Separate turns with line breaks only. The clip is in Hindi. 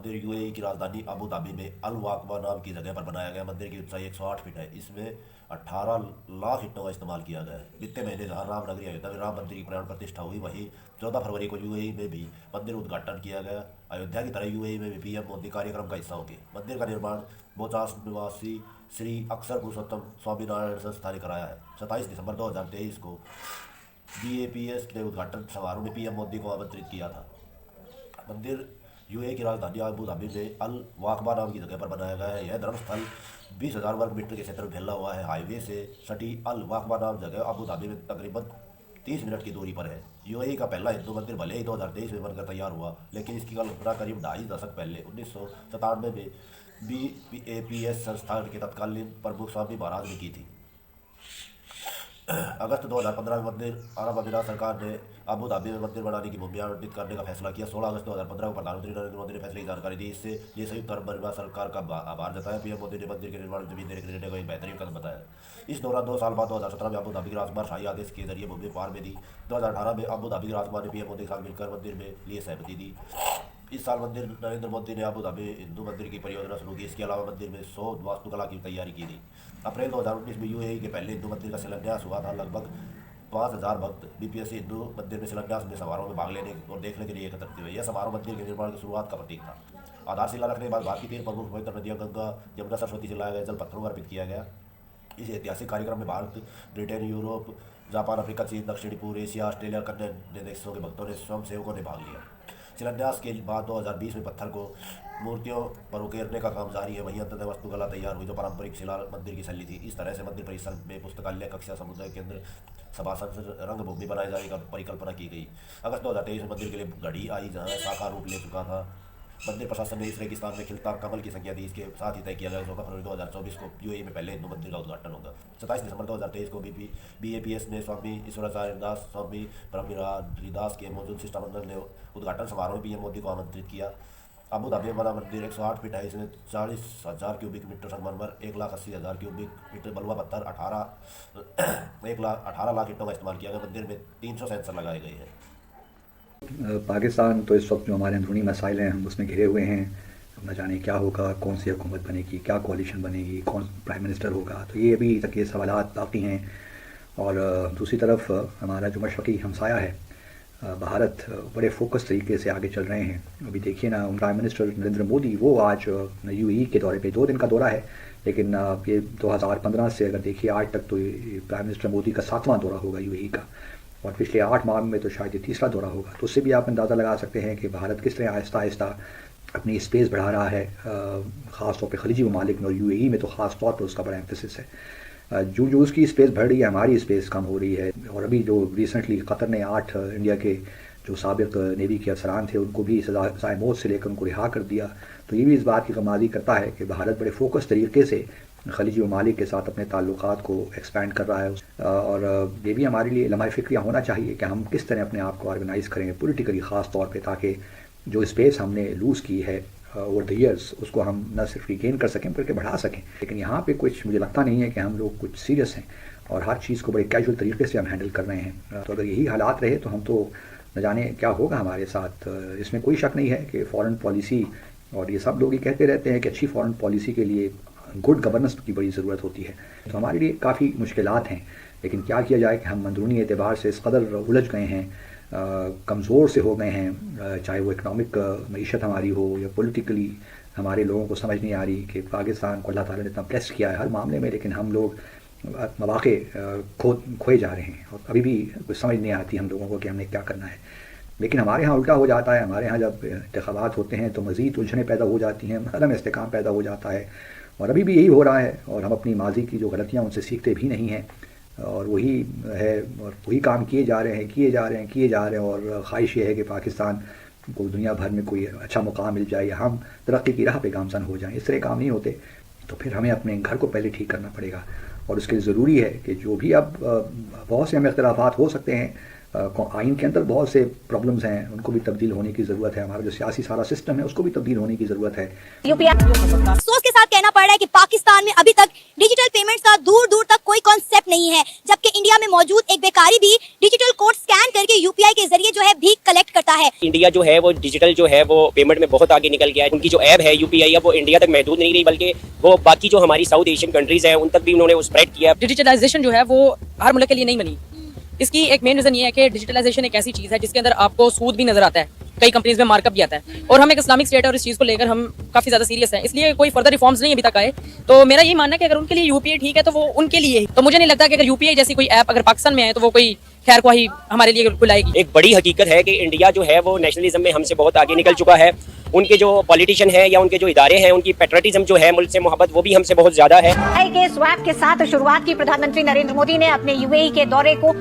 मंदिर यूएई की राजधानी अबू धाबी में अल वाकबा नाम की जगह पर बनाया गया। मंदिर की ऊंचाई 108 फीट है। इसमें 18 लाख ईंटों का इस्तेमाल किया गया है। बीते महीने जहां राम नगरी अयोध्या में राम मंदिर की प्राण प्रतिष्ठा हुई, वहीं 14 फरवरी को यूएई में भी मंदिर उद्घाटन किया गया। अयोध्या की तरह यूएई में भी पीएम मोदी कार्यक्रम का हिस्सा होंगे। मंदिर का निर्माण बोचास निवासी श्री अक्षर पुरुषोत्तम स्वामीनारायण संस्था ने कराया है। 27 दिसंबर 2023 को बीएपीएस ने उद्घाटन समारोह में पीएम मोदी को आमंत्रित किया था। मंदिर यूएई की राजधानी अबू धाबी में अल वाकबा नाम की जगह पर बनाया गया है। यह धर्मस्थल 20,000 वर्ग मीटर के क्षेत्र में फैला हुआ है। हाईवे से सटी अल वाकबा नाम जगह अबू धाबी में तकरीबन 30 मिनट की दूरी पर है। यूएई का पहला हिंदू मंदिर भले ही 2023 में बनकर तैयार हुआ, लेकिन इसकी कल्पना करीब 2.5 दशक पहले 1997 में बीएपीएस संस्थान के तत्कालीन प्रमुख स्वामी महाराज ने की थी। अगस्त 2015 में मंदिर अरब अमीरात सरकार ने अबू धाबी में मंदिर बनाने की भूमि आवंटित करने का फैसला किया। 16 अगस्त 2015 को प्रधानमंत्री नरेंद्र मोदी ने फैसले की जानकारी दी। इससे ये संयुक्त अरब अमीरात सरकार का आभार जताया। पीएम मोदी ने मंदिर के निर्माण में जमीन देने के निर्णय को एक बेहतरीन कदम बताया। इस दौरान 2 साल बाद 2017 में अबू धाबी की राजकुमार शाही आदेश के जरिए भूमि उपहार में दी। 2018 में अबू धाबी की राजकुमार ने पीएम मोदी के साथ मिलकर मंदिर में लिए सहमति दी। इस साल मंदिर नरेंद्र मोदी ने अबू धाबी हिंदू मंदिर की परियोजना शुरू की। इसके अलावा मंदिर में 100 वास्तुकला की तैयारी की थी। अप्रैल 2019 में यूएई के पहले हिंदू मंदिर का शिलान्यास हुआ था। लगभग 5,000 भक्त बीपीएससी हिंदू मंदिर में शिलान्यास में समारोह में भाग लेने और देखने के लिए एकत्रित हुए। यह समारोह मंदिर के निर्माण की शुरुआत का प्रतीक था। आधारशिला रखने के बाद भारत की 3 प्रमुख पवित्र नदियां गंगा, यमुना, सरस्वती से लाए गए जल पत्थरों को अर्पित किया गया। इस ऐतिहासिक कार्यक्रम में Bharat, Britain, Europe, Japan, Africa, चीन, दक्षिणी पूर्व एशिया, ऑस्ट्रेलिया, अन्य देशों के भक्तों ने, स्वयं सेवकों ने भाग लिया। शिलान्यास के बाद 2020 में पत्थर को मूर्तियों पर उकेरने का काम जारी है। वहीं अंततः वास्तुकला तैयार हुई जो पारंपरिक शिला मंदिर की शैली थी। इस तरह से मंदिर परिसर में पुस्तकालय, कक्षा, समुदाय केंद्र, सभासन, रंगभूमि बनाए जाने का परिकल्पना की गई। अगस्त 2023 में मंदिर के लिए घड़ी आई, जहां साकार रूप ले चुका था। मंदिर प्रशासन ने इस रेगिस्तान में खिलता कमल की संख्या दी। इसके साथ ही तय किया गया 14 फरवरी 2024 को यूएई में पहले हिंदू मंदिर का उद्घाटन होगा। 27 दिसंबर 2023 को बीएपीएस ने स्वामी ईश्वराचार्य दास, स्वामी ब्रह्मगिरिदास के मौजूद शिष्टमंडल ने उद्घाटन समारोह में पीएम मोदी को आमंत्रित किया। अबू धाबी में बना मंदिर 108 फीट है। इसमें 40,000 क्यूबिक मीटर संगमरमर, 1,80,000 क्यूबिक मीटर बलुआ पत्थर, 18 लाख ईंटों का इस्तेमाल किया गया। मंदिर में 300 सेंसर लगाए गए हैं।
पाकिस्तान तो इस वक्त जो हमारे अंदरूनी मसाइल हैं हम उसमें घिरे हुए हैं। अब न जाने क्या होगा, कौन सी हुकूमत बनेगी, क्या कोalition बनेगी, कौन प्राइम मिनिस्टर होगा, तो ये अभी तक ये सवालात बाकी हैं। और दूसरी तरफ हमारा जो मशरक़ी हमसाया है भारत, बड़े फोकस तरीके से आगे चल रहे हैं। अभी देखिए ना, प्राइम मिनिस्टर नरेंद्र मोदी वो आज यूएई के दौरे पे 2 दिन का दौरा है, लेकिन ये 2015 से अगर देखिए आज तक तो ये प्राइम मिनिस्टर मोदी का 7वां दौरा होगा यूएई का, और पिछले 8 माह में तो शायद ये 3रा दौरा होगा। तो उससे भी आप अंदाज़ा लगा सकते हैं कि भारत किस तरह आहिस्ता आहिस्ता अपनी स्पेस बढ़ा रहा है, ख़ास तौर पे खलीजी ममालिक में, और यूएई में तो ख़ास तौर पर उसका बड़ा एम्फेसिस है। जो उसकी स्पेस बढ़ रही है, हमारी स्पेस कम हो रही है। और अभी जो रिसेंटली कतर ने 8 इंडिया के जो साबिक नेवी के अफसरान थे उनको भी सज़ाए मौत से लेकर उनको रिहा कर दिया। तो ये भी इस बात की कमादी करता है कि भारत बड़े फोकस तरीके से खलीजी ममालिक के साथ अपने ताल्लुकात को एक्सपेंड कर रहा है। और ये भी हमारे लिए लम्हा फ़िक्रिया होना चाहिए कि हम किस तरह अपने आप को ऑर्गेनाइज़ करेंगे पॉलिटिकली ख़ास तौर पे, ताकि जो स्पेस हमने लूज़ की है ओवर द ईयर्स उसको हम न सिर्फ रिगेन कर सकें बल्कि बढ़ा सकें। लेकिन यहाँ पे कुछ मुझे लगता नहीं है कि हम लोग कुछ सीरियस हैं और हर चीज़ को बड़े कैजुअल तरीके से हम हैंडल कर रहे हैं। तो अगर यही हालात रहे तो हम तो न जाने क्या होगा हमारे साथ। इसमें कोई शक नहीं है कि फ़ॉरेन पॉलिसी, और ये सब लोग ये कहते रहते हैं कि अच्छी फ़ॉरेन पॉलिसी के लिए गुड गवर्नेंस की बड़ी ज़रूरत होती है। तो हमारे लिए काफ़ी मुश्किलात हैं, लेकिन क्या किया जाए कि हम अंदरूनी एतबार से इस कदर उलझ गए हैं, कमज़ोर से हो गए हैं, चाहे वो इकनॉमिक मईशत हमारी हो या पॉलिटिकली हमारे लोगों को समझ नहीं आ रही कि पाकिस्तान को अल्लाह ताला ने इतना ब्लेस किया है हर मामले में, लेकिन हम लोग मौक़े खोए जा रहे हैं और अभी भी कुछ समझ नहीं आती हम लोगों को कि हमने क्या करना है। लेकिन हमारे यहाँ उल्टा हो जाता है। हमारे यहाँ जब इंतख़ाबात होते हैं तो मज़ीद उलझनें पैदा हो जाती हैं, अदम इस्तेकाम पैदा हो जाता है, और अभी भी यही हो रहा है। और हम अपनी माजी की जो गलतियाँ उनसे सीखते भी नहीं हैं, और वही है और वही काम किए जा रहे हैं। और ख्वाहिश ये है कि पाकिस्तान को दुनिया भर में कोई अच्छा मुकाम मिल जाए या हम तरक्की की राह पे गामज़न हो जाएं। इस तरह काम नहीं होते। तो फिर हमें अपने घर को पहले ठीक करना पड़ेगा, और उसके लिए ज़रूरी है कि जो भी अब बहुत से हमें इख्तिलाफ़ात हो सकते हैं, आइन के अंदर बहुत से प्रॉब्लम्स हैं, उनको भी तब्दील होने की ज़रूरत है। हमारा जो सियासी सारा सिस्टम है उसको भी तब्दील होने की ज़रूरत है।
यूपीआई अफसोस के साथ कहना पड़ रहा है कि पाकिस्तान में अभी तक डिजिटल पेमेंट्स का दूर दूर तक कोई कॉन्सेप्ट नहीं है, जबकि इंडिया में मौजूद एक बेकारी भी डिजिटल कोड स्कैन करके यूपीआई के जरिए जो है भीख कलेक्ट करता है।
इंडिया जो है वो डिजिटल जो है वो पेमेंट में बहुत आगे निकल गया है। उनकी जो ऐप है यूपीआई वो इंडिया तक महदूद नहीं रही, बल्कि वो बाकी जो हमारी साउथ एशियन कंट्रीज हैं उन तक भी उन्होंने स्प्रेड किया।
डिजिटलाइजेशन जो है वो हर मुल्क के लिए नहीं बनी। इसकी एक मेन रीजन ये है कि डिजिटलाइजेशन एक ऐसी चीज़ है जिसके अंदर आपको सूद भी नजर आता है, कई कंपनीज में मार्कअप भी आता है, और हम एक इस्लामिक स्टेट है और इस चीज़ को लेकर हम काफ़ी ज़्यादा सीरियस हैं। इसलिए कोई फर्दर रिफॉर्म्स नहीं अभी तक आए। तो मेरा यही मानना है कि अगर उनके लिए यूपीआई ठीक है तो वो उनके लिए ही। तो मुझे नहीं लगता कि अगर यूपीआई जैसी कोई ऐप अगर पाकिस्तान में आए तो वो कोई खैर ख्वाही हमारे लिए बुलाएगी।
एक बड़ी हकीकत है कि इंडिया जो है वो नेशनलिज्म में हमसे बहुत आगे निकल चुका है। उनके जो पॉलिटिशियन है या उनके जो इदारे हैं उनकी पेट्रियटिज्म जो है, मुल्क से मोहब्बत, वो भी हमसे बहुत ज्यादा है।
के स्वैप के साथ शुरुआत की प्रधानमंत्री नरेंद्र मोदी ने अपने यूएई के दौरे को